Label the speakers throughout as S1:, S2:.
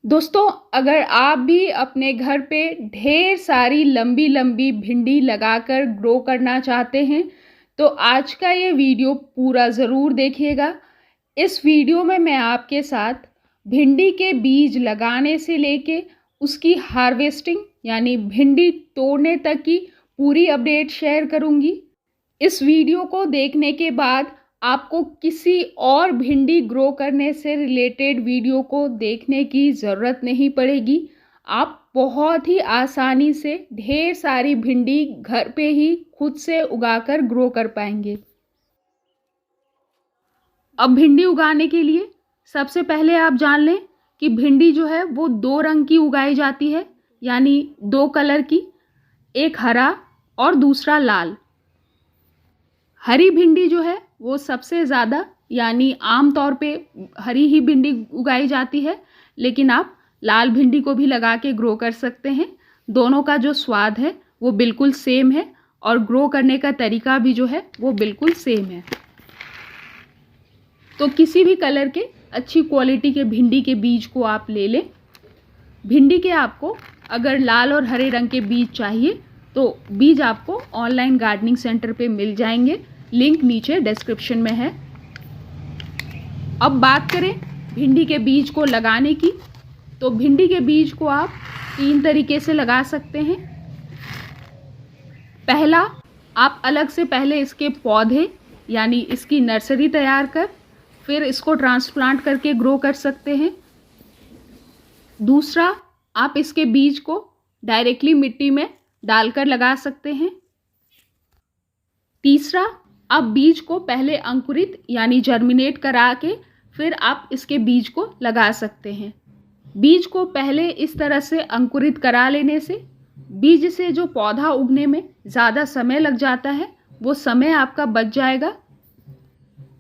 S1: दोस्तों, अगर आप भी अपने घर पे ढेर सारी लंबी लंबी भिंडी लगाकर ग्रो करना चाहते हैं तो आज का ये वीडियो पूरा ज़रूर देखिएगा। इस वीडियो में मैं आपके साथ भिंडी के बीज लगाने से लेके उसकी हार्वेस्टिंग यानी भिंडी तोड़ने तक की पूरी अपडेट शेयर करूंगी। इस वीडियो को देखने के बाद आपको किसी और भिंडी ग्रो करने से रिलेटेड वीडियो को देखने की ज़रूरत नहीं पड़ेगी। आप बहुत ही आसानी से ढेर सारी भिंडी घर पे ही खुद से उगाकर ग्रो कर पाएंगे। अब भिंडी उगाने के लिए सबसे पहले आप जान लें कि भिंडी जो है वो दो रंग की उगाई जाती है, यानी दो कलर की, एक हरा और दूसरा लाल। हरी भिंडी जो है वो सबसे ज़्यादा, यानी आम तौर पे हरी ही भिंडी उगाई जाती है, लेकिन आप लाल भिंडी को भी लगा के ग्रो कर सकते हैं। दोनों का जो स्वाद है वो बिल्कुल सेम है और ग्रो करने का तरीका भी जो है वो बिल्कुल सेम है। तो किसी भी कलर के अच्छी क्वालिटी के भिंडी के बीज को आप ले लें। भिंडी के आपको अगर लाल और हरे रंग के बीज चाहिए तो बीज आपको ऑनलाइन गार्डनिंग सेंटर पे मिल जाएंगे, लिंक नीचे डिस्क्रिप्शन में है। अब बात करें भिंडी के बीज को लगाने की, तो भिंडी के बीज को आप 3 तरीके से लगा सकते हैं। पहला, आप अलग से पहले इसके पौधे यानी इसकी नर्सरी तैयार कर फिर इसको ट्रांसप्लांट करके ग्रो कर सकते हैं। दूसरा, आप इसके बीज को डायरेक्टली मिट्टी में डालकर लगा सकते हैं। तीसरा, आप बीज को पहले अंकुरित यानी जर्मिनेट करा के फिर आप इसके बीज को लगा सकते हैं। बीज को पहले इस तरह से अंकुरित करा लेने से बीज से जो पौधा उगने में ज़्यादा समय लग जाता है वो समय आपका बच जाएगा।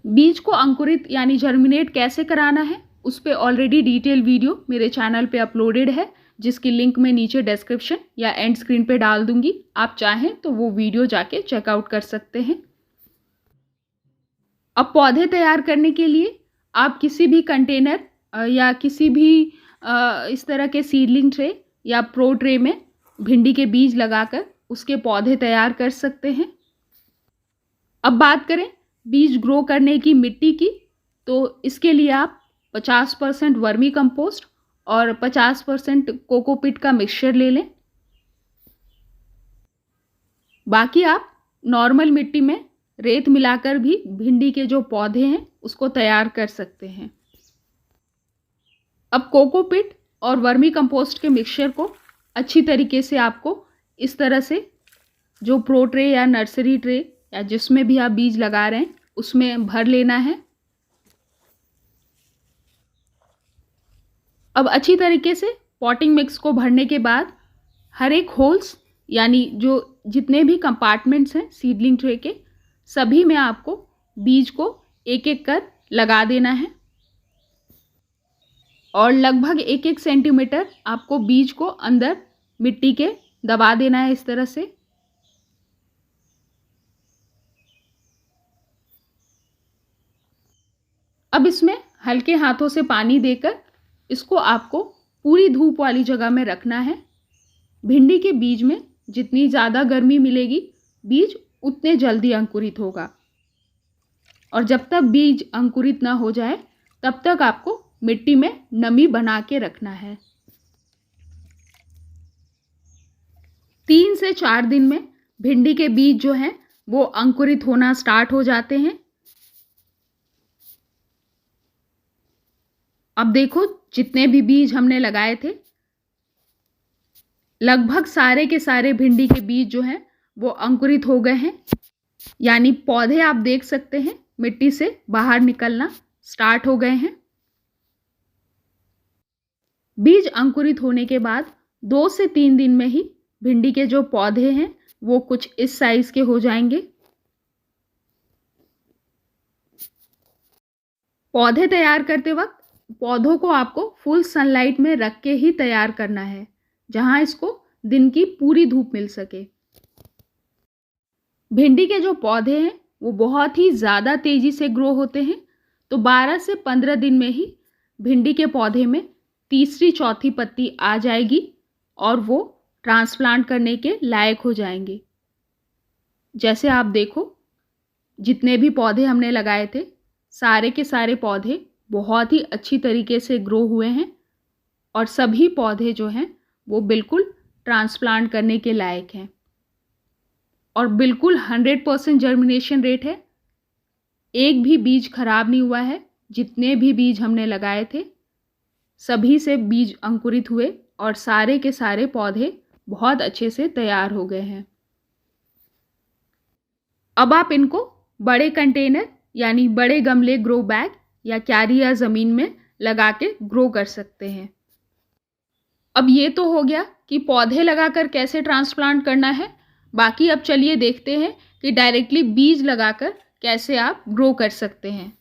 S1: बीज को अंकुरित यानी जर्मिनेट कैसे कराना है उस पर ऑलरेडी डिटेल वीडियो मेरे चैनल पे अपलोडेड है, जिसकी लिंक मैं नीचे डिस्क्रिप्शन या एंड स्क्रीन पे डाल दूंगी। आप चाहें तो वो वीडियो जाके चेकआउट कर सकते हैं। अब पौधे तैयार करने के लिए आप किसी भी कंटेनर या किसी भी इस तरह के सीडलिंग ट्रे या प्रो ट्रे में भिंडी के बीज लगाकर उसके पौधे तैयार कर सकते हैं। अब बात करें बीज ग्रो करने की मिट्टी की, तो इसके लिए आप 50% वर्मी कंपोस्ट और 50% कोकोपीट का मिक्सचर ले लें। बाकी आप नॉर्मल मिट्टी में रेत मिलाकर भी भिंडी के जो पौधे हैं उसको तैयार कर सकते हैं। अब कोकोपीट और वर्मी कंपोस्ट के मिक्सचर को अच्छी तरीके से आपको इस तरह से जो प्रो ट्रे या नर्सरी ट्रे या जिसमें भी आप बीज लगा रहे हैं उसमें भर लेना है। अब अच्छी तरीके से पॉटिंग मिक्स को भरने के बाद हर एक होल्स यानी जो जितने भी कंपार्टमेंट्स हैं सीडलिंग ट्रे के, सभी में आपको बीज को एक एक कर लगा देना है और लगभग 1-1 सेंटीमीटर आपको बीज को अंदर मिट्टी के दबा देना है इस तरह से। अब इसमें हल्के हाथों से पानी देकर इसको आपको पूरी धूप वाली जगह में रखना है। भिंडी के बीज में जितनी ज़्यादा गर्मी मिलेगी बीज उतने जल्दी अंकुरित होगा, और जब तक बीज अंकुरित ना हो जाए तब तक आपको मिट्टी में नमी बना के रखना है। 3 से 4 दिन में भिंडी के बीज जो हैं वो अंकुरित होना स्टार्ट हो जाते हैं। अब देखो, जितने भी बीज हमने लगाए थे लगभग सारे के सारे भिंडी के बीज जो हैं वो अंकुरित हो गए हैं, यानी पौधे आप देख सकते हैं मिट्टी से बाहर निकलना स्टार्ट हो गए हैं। बीज अंकुरित होने के बाद 2 से 3 दिन में ही भिंडी के जो पौधे हैं वो कुछ इस साइज के हो जाएंगे। पौधे तैयार करते वक्त पौधों को आपको फुल सनलाइट में रख के ही तैयार करना है, जहां इसको दिन की पूरी धूप मिल सके। भिंडी के जो पौधे हैं वो बहुत ही ज़्यादा तेज़ी से ग्रो होते हैं, तो 12 से 15 दिन में ही भिंडी के पौधे में तीसरी चौथी पत्ती आ जाएगी और वो ट्रांसप्लांट करने के लायक हो जाएंगे। जैसे आप देखो, जितने भी पौधे हमने लगाए थे सारे के सारे पौधे बहुत ही अच्छी तरीके से ग्रो हुए हैं और सभी पौधे जो हैं वो बिल्कुल ट्रांसप्लांट करने के लायक हैं और बिल्कुल 100% जर्मिनेशन रेट है। एक भी बीज खराब नहीं हुआ है। जितने भी बीज हमने लगाए थे सभी से बीज अंकुरित हुए और सारे के सारे पौधे बहुत अच्छे से तैयार हो गए हैं। अब आप इनको बड़े कंटेनर यानी बड़े गमले, ग्रो बैग या क्यारी या ज़मीन में लगा के ग्रो कर सकते हैं। अब ये तो हो गया कि पौधे लगाकर कैसे ट्रांसप्लांट करना है। बाकी अब चलिए देखते हैं कि डायरेक्टली बीज लगाकर कैसे आप ग्रो कर सकते हैं।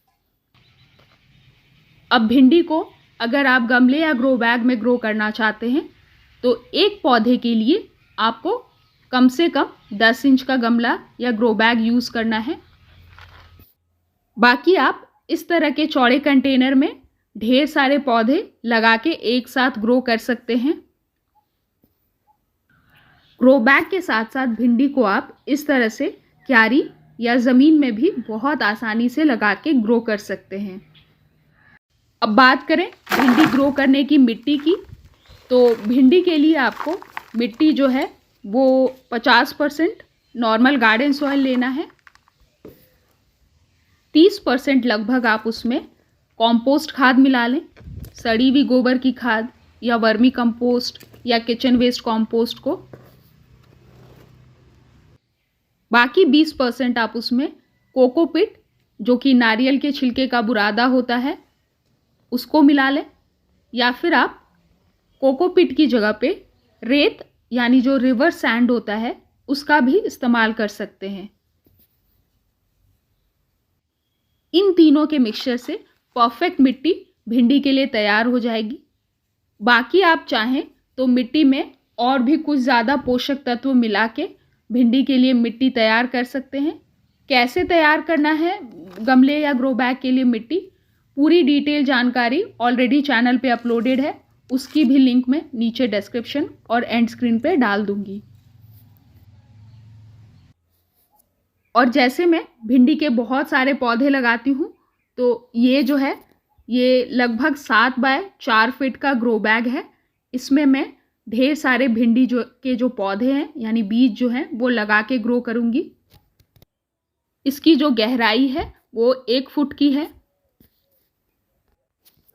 S1: अब भिंडी को अगर आप गमले या ग्रो बैग में ग्रो करना चाहते हैं तो एक पौधे के लिए आपको कम से कम 10 इंच का गमला या ग्रो बैग यूज़ करना है। बाकी आप इस तरह के चौड़े कंटेनर में ढेर सारे पौधे लगा के एक साथ ग्रो कर सकते हैं। ग्रो बैग के साथ साथ भिंडी को आप इस तरह से क्यारी या ज़मीन में भी बहुत आसानी से लगा के ग्रो कर सकते हैं। अब बात करें भिंडी ग्रो करने की मिट्टी की, तो भिंडी के लिए आपको मिट्टी जो है वो 50% नॉर्मल गार्डन सॉइल लेना है। 30% लगभग आप उसमें कॉम्पोस्ट खाद मिला लें, सड़ी हुई गोबर की खाद या वर्मी कंपोस्ट या किचन वेस्ट कॉम्पोस्ट को। बाकी 20% आप उसमें कोकोपीट, जो कि नारियल के छिलके का बुरादा होता है, उसको मिला लें, या फिर आप कोकोपीट की जगह पे रेत यानी जो रिवर सैंड होता है उसका भी इस्तेमाल कर सकते हैं। इन तीनों के मिक्सचर से परफेक्ट मिट्टी भिंडी के लिए तैयार हो जाएगी। बाकी आप चाहें तो मिट्टी में और भी कुछ ज़्यादा पोषक तत्व मिला के भिंडी के लिए मिट्टी तैयार कर सकते हैं। कैसे तैयार करना है गमले या ग्रो बैग के लिए मिट्टी, पूरी डिटेल जानकारी ऑलरेडी चैनल पे अपलोडेड है, उसकी भी लिंक मैं नीचे डिस्क्रिप्शन और एंड स्क्रीन पे डाल दूंगी। और जैसे मैं भिंडी के बहुत सारे पौधे लगाती हूँ तो ये जो है ये लगभग 7 बाय 4 फीट का ग्रो बैग है। इसमें मैं ढेर सारे भिंडी जो पौधे हैं यानी बीज जो हैं वो लगा के ग्रो करूँगी। इसकी जो गहराई है वो 1 फुट की है।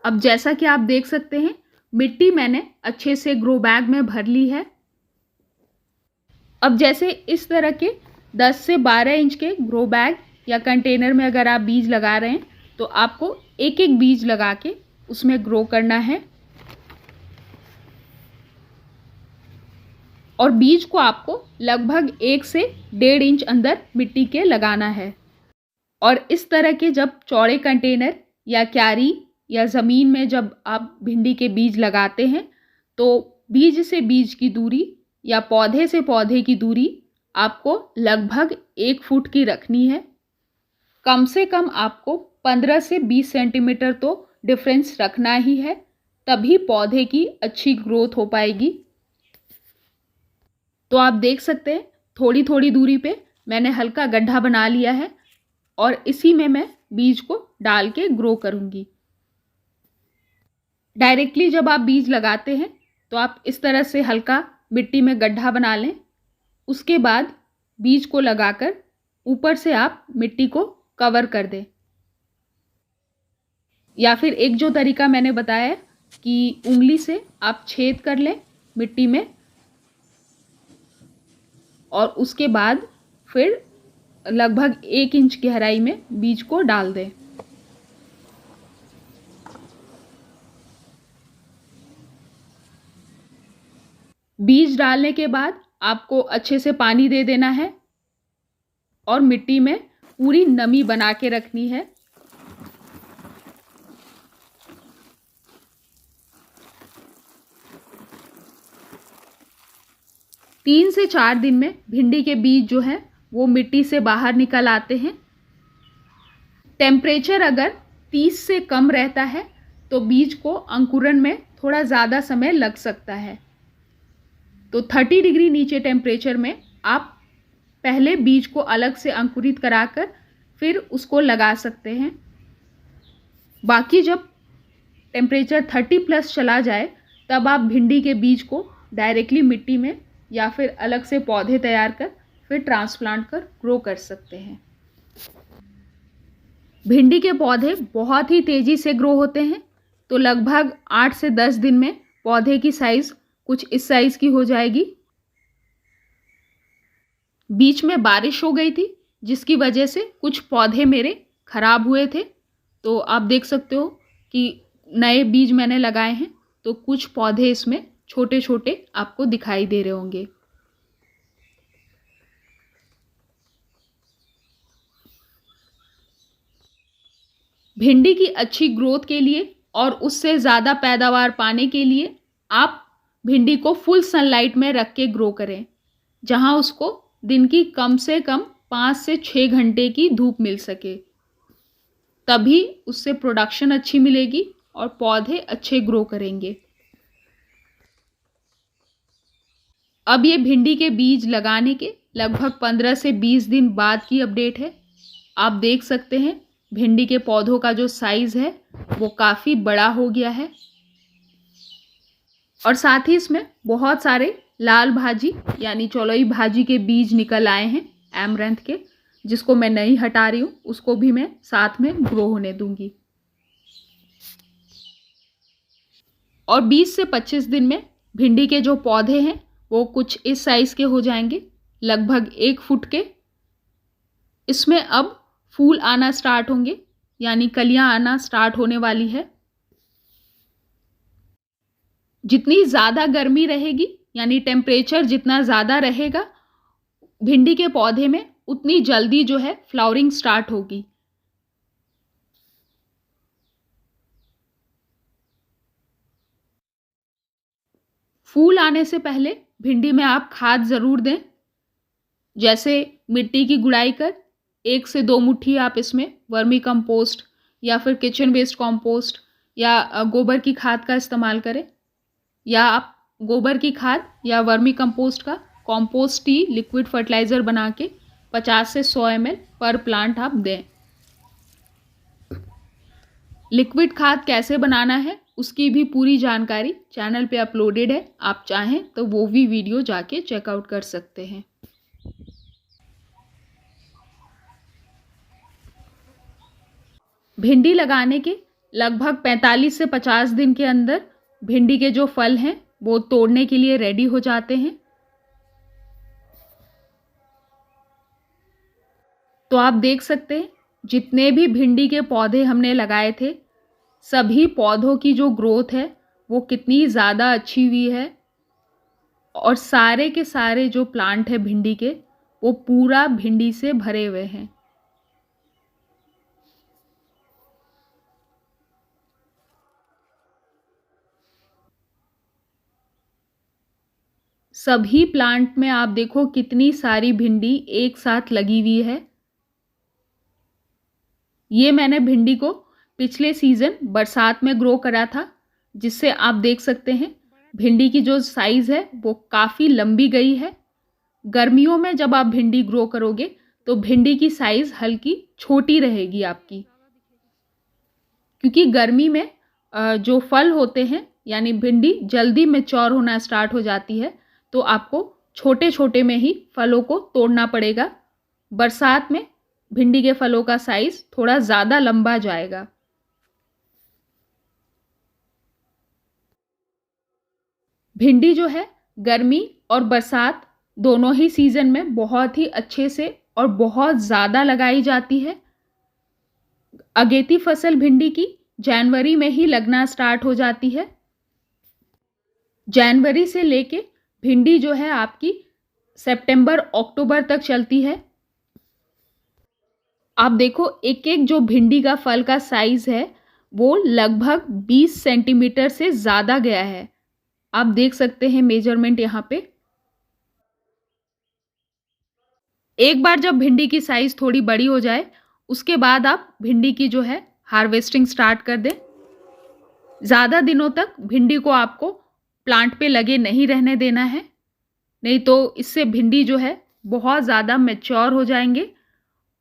S1: अब जैसा कि आप देख सकते हैं मिट्टी मैंने अच्छे से ग्रो बैग में भर ली है। अब जैसे इस तरह के 10 से 12 इंच के ग्रो बैग या कंटेनर में अगर आप बीज लगा रहे हैं तो आपको एक एक बीज लगा के उसमें ग्रो करना है और बीज को आपको लगभग 1 से 1.5 इंच अंदर मिट्टी के लगाना है। और इस तरह के जब चौड़े कंटेनर या क्यारी या ज़मीन में जब आप भिंडी के बीज लगाते हैं तो बीज से बीज की दूरी या पौधे से पौधे की दूरी आपको लगभग 1 फुट की रखनी है। कम से कम आपको 15 से 20 सेंटीमीटर तो डिफरेंस रखना ही है, तभी पौधे की अच्छी ग्रोथ हो पाएगी। तो आप देख सकते हैं थोड़ी थोड़ी दूरी पे मैंने हल्का गड्ढा बना लिया है और इसी में मैं बीज को डाल के ग्रो करूँगी। डायरेक्टली जब आप बीज लगाते हैं तो आप इस तरह से हल्का मिट्टी में गड्ढा बना लें। उसके बाद बीज को लगाकर ऊपर से आप मिट्टी को कवर कर दें, या फिर एक जो तरीका मैंने बताया है कि उंगली से आप छेद कर लें मिट्टी में और उसके बाद फिर लगभग 1 इंच गहराई में बीज को डाल दें। बीज डालने के बाद आपको अच्छे से पानी दे देना है और मिट्टी में पूरी नमी बना के रखनी है। तीन से 4 दिन में भिंडी के बीज जो हैं वो मिट्टी से बाहर निकल आते हैं। टेम्परेचर अगर 30 से कम रहता है तो बीज को अंकुरण में थोड़ा ज़्यादा समय लग सकता है। तो 30 डिग्री नीचे टेम्परेचर में आप पहले बीज को अलग से अंकुरित कराकर फिर उसको लगा सकते हैं। बाकी जब टेम्परेचर 30 प्लस चला जाए तब आप भिंडी के बीज को डायरेक्टली मिट्टी में या फिर अलग से पौधे तैयार कर फिर ट्रांसप्लांट कर ग्रो कर सकते हैं। भिंडी के पौधे बहुत ही तेज़ी से ग्रो होते हैं, तो लगभग 8 से 10 दिन में पौधे की साइज़ कुछ इस साइज़ की हो जाएगी। बीच में बारिश हो गई थी जिसकी वजह से कुछ पौधे मेरे ख़राब हुए थे, तो आप देख सकते हो कि नए बीज मैंने लगाए हैं, तो कुछ पौधे इसमें छोटे छोटे आपको दिखाई दे रहे होंगे। भिंडी की अच्छी ग्रोथ के लिए और उससे ज़्यादा पैदावार पाने के लिए आप भिंडी को फुल सनलाइट में रख के ग्रो करें, जहां उसको दिन की कम से कम 5 से 6 घंटे की धूप मिल सके, तभी उससे प्रोडक्शन अच्छी मिलेगी और पौधे अच्छे ग्रो करेंगे। अब ये भिंडी के बीज लगाने के लगभग 15 से 20 दिन बाद की अपडेट है। आप देख सकते हैं भिंडी के पौधों का जो साइज़ है वो काफ़ी बड़ा हो गया है और साथ ही इसमें बहुत सारे लाल भाजी यानी चौलाई भाजी के बीज निकल आए हैं एमरैंथ के, जिसको मैं नहीं हटा रही हूँ, उसको भी मैं साथ में ग्रो होने दूंगी। और 20 से 25 दिन में भिंडी के जो पौधे हैं वो कुछ इस साइज़ के हो जाएंगे, लगभग 1 फुट के। इसमें अब फूल आना स्टार्ट होंगे यानी कलियां आना स्टार्ट होने वाली है। जितनी ज़्यादा गर्मी रहेगी यानी टेम्परेचर जितना ज़्यादा रहेगा भिंडी के पौधे में, उतनी जल्दी जो है फ्लावरिंग स्टार्ट होगी। फूल आने से पहले भिंडी में आप खाद ज़रूर दें, जैसे मिट्टी की गुड़ाई कर 1 से 2 मुट्ठी आप इसमें वर्मी कंपोस्ट या फिर किचन वेस्ट कंपोस्ट या गोबर की खाद का इस्तेमाल करें, या आप गोबर की खाद या वर्मी कंपोस्ट का कंपोस्ट टी लिक्विड फर्टिलाइज़र बना के 50 से 100 ml पर प्लांट आप दें। लिक्विड खाद कैसे बनाना है उसकी भी पूरी जानकारी चैनल पे अपलोडेड है, आप चाहें तो वो भी वीडियो जाके चेकआउट कर सकते हैं। भिंडी लगाने के लगभग 45 से 50 दिन के अंदर भिंडी के जो फल हैं वो तोड़ने के लिए रेडी हो जाते हैं। तो आप देख सकते हैं जितने भी भिंडी के पौधे हमने लगाए थे सभी पौधों की जो ग्रोथ है वो कितनी ज़्यादा अच्छी हुई है, और सारे के सारे जो प्लांट है भिंडी के वो पूरा भिंडी से भरे हुए हैं। सभी प्लांट में आप देखो कितनी सारी भिंडी एक साथ लगी हुई है। ये मैंने भिंडी को पिछले सीज़न बरसात में ग्रो करा था, जिससे आप देख सकते हैं भिंडी की जो साइज़ है वो काफ़ी लंबी गई है। गर्मियों में जब आप भिंडी ग्रो करोगे तो भिंडी की साइज़ हल्की छोटी रहेगी आपकी, क्योंकि गर्मी में जो फल होते हैं यानी भिंडी जल्दी मैच्योर होना स्टार्ट हो जाती है, तो आपको छोटे छोटे में ही फलों को तोड़ना पड़ेगा। बरसात में भिंडी के फलों का साइज़ थोड़ा ज़्यादा लंबा जाएगा। भिंडी जो है गर्मी और बरसात दोनों ही सीज़न में बहुत ही अच्छे से और बहुत ज़्यादा लगाई जाती है। अगेती फसल भिंडी की जनवरी में ही लगना स्टार्ट हो जाती है। जनवरी से लेके भिंडी जो है आपकी सितंबर अक्टूबर तक चलती है। आप देखो एक एक जो भिंडी का फल का साइज़ है वो लगभग 20 सेंटीमीटर से ज़्यादा गया है। आप देख सकते हैं मेजरमेंट यहाँ पे। एक बार जब भिंडी की साइज़ थोड़ी बड़ी हो जाए उसके बाद आप भिंडी की जो है हार्वेस्टिंग स्टार्ट कर दें। ज़्यादा दिनों तक भिंडी को आपको प्लांट पे लगे नहीं रहने देना है, नहीं तो इससे भिंडी जो है बहुत ज़्यादा मैच्योर हो जाएंगे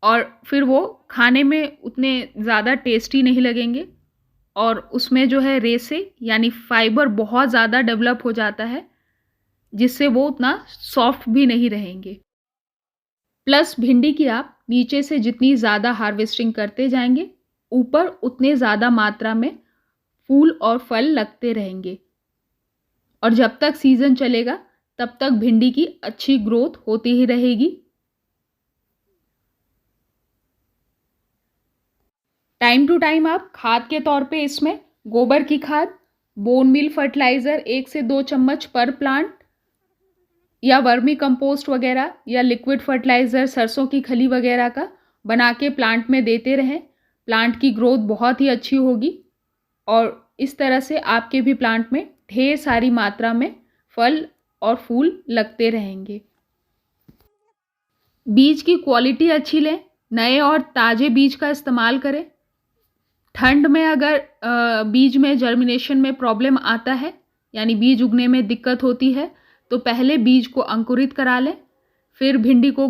S1: और फिर वो खाने में उतने ज़्यादा टेस्टी नहीं लगेंगे और उसमें जो है रेसे यानी फाइबर बहुत ज़्यादा डेवलप हो जाता है, जिससे वो उतना सॉफ्ट भी नहीं रहेंगे। प्लस भिंडी की आप नीचे से जितनी ज़्यादा हार्वेस्टिंग करते जाएंगे, ऊपर उतने ज़्यादा मात्रा में फूल और फल लगते रहेंगे और जब तक सीज़न चलेगा तब तक भिंडी की अच्छी ग्रोथ होती ही रहेगी। टाइम टू टाइम आप खाद के तौर पे इसमें गोबर की खाद, बोन मील फर्टिलाइज़र 1 से 2 चम्मच पर प्लांट या वर्मी कंपोस्ट वगैरह या लिक्विड फर्टिलाइज़र सरसों की खली वगैरह का बना के प्लांट में देते रहें। प्लांट की ग्रोथ बहुत ही अच्छी होगी और इस तरह से आपके भी प्लांट में ढेर सारी मात्रा में फल और फूल लगते रहेंगे। बीज की क्वालिटी अच्छी लें, नए और ताज़े बीज का इस्तेमाल करें। ठंड में अगर बीज में जर्मिनेशन में प्रॉब्लम आता है यानी बीज उगने में दिक्कत होती है तो पहले बीज को अंकुरित करा लें, फिर भिंडी को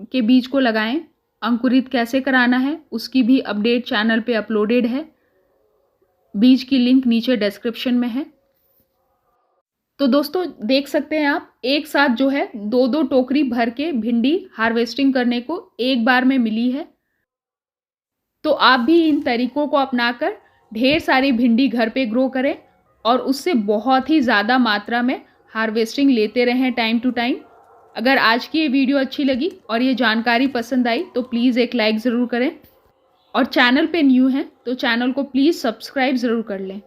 S1: के बीज को लगाएं। अंकुरित कैसे कराना है उसकी भी अपडेट चैनल पे अपलोडेड है, बीज की लिंक नीचे डिस्क्रिप्शन में है। तो दोस्तों देख सकते हैं आप एक साथ जो है 2-2 टोकरी भर के भिंडी हार्वेस्टिंग करने को एक बार में मिली है। तो आप भी इन तरीकों को अपनाकर ढेर सारी भिंडी घर पे ग्रो करें और उससे बहुत ही ज़्यादा मात्रा में हार्वेस्टिंग लेते रहें टाइम टू टाइम। अगर आज की ये वीडियो अच्छी लगी और ये जानकारी पसंद आई तो प्लीज़ एक लाइक ज़रूर करें और चैनल पे न्यू हैं तो चैनल को प्लीज़ सब्सक्राइब ज़रूर कर लें।